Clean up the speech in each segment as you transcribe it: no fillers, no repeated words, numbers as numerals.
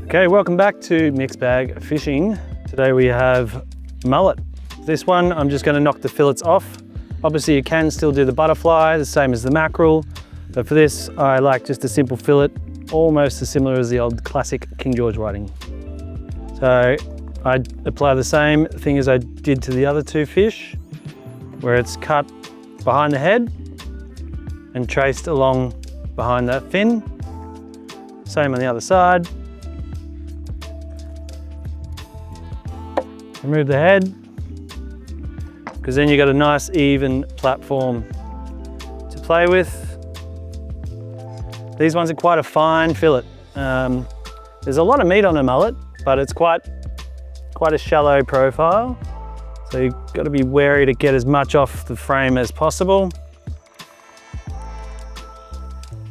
Okay, welcome back to Mixed Bag Fishing. Today we have mullet. This one, I'm just gonna knock the fillets off. Obviously you can still do the butterfly, the same as the mackerel. But for this, I like just a simple fillet, almost as similar as the old classic King George whiting. So I apply the same thing as I did to the other two fish, where it's cut behind the head and traced along behind that fin. Same on the other side. Remove the head, because then you've got a nice even platform to play with. These ones are quite a fine fillet. There's a lot of meat on a mullet, but it's quite a shallow profile. So you've got to be wary to get as much off the frame as possible.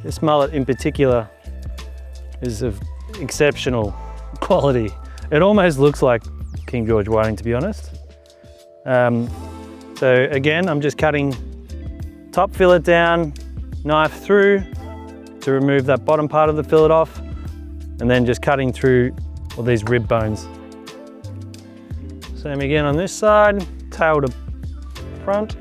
This mullet in particular is of exceptional quality. It almost looks like King George whiting, to be honest. So again, I'm just cutting top fillet down, knife through to remove that bottom part of the fillet off, and then just cutting through all these rib bones. Same again on this side, tail to front.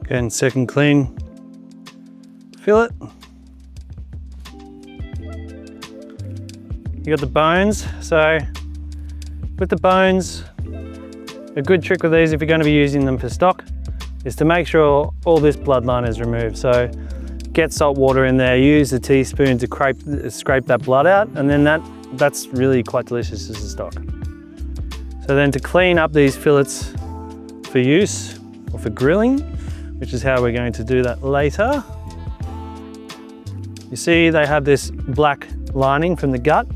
Again, second clean fillet. You got the bones. So with the bones, a good trick with these, if you're going to be using them for stock, is to make sure all this bloodline is removed. So get salt water in there, use a teaspoon to scrape that blood out, and then that's really quite delicious as a stock. So then to clean up these fillets for use or for grilling, which is how we're going to do that later. You see they have this black lining from the gut.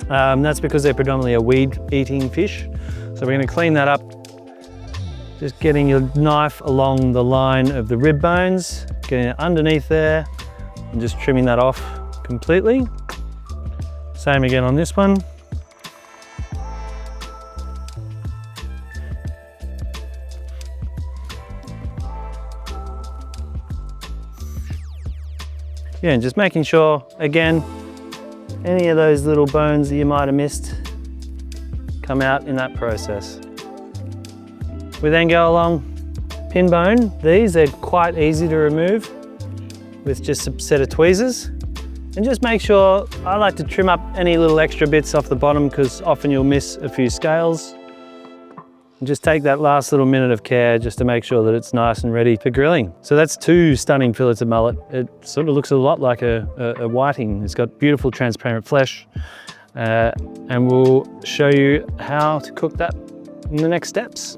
That's because they're predominantly a weed-eating fish. So we're going to clean that up, just getting your knife along the line of the rib bones, getting it underneath there, and just trimming that off completely. Same again on this one. Yeah, and just making sure, again, any of those little bones that you might have missed come out in that process. We then go along pin bone. They're quite easy to remove with just a set of tweezers. And just make sure, I like to trim up any little extra bits off the bottom because often you'll miss a few scales. And just take that last little minute of care just to make sure that it's nice and ready for grilling. So that's two stunning fillets of mullet. It sort of looks a lot like a whiting. It's got beautiful transparent flesh. And we'll show you how to cook that in the next steps.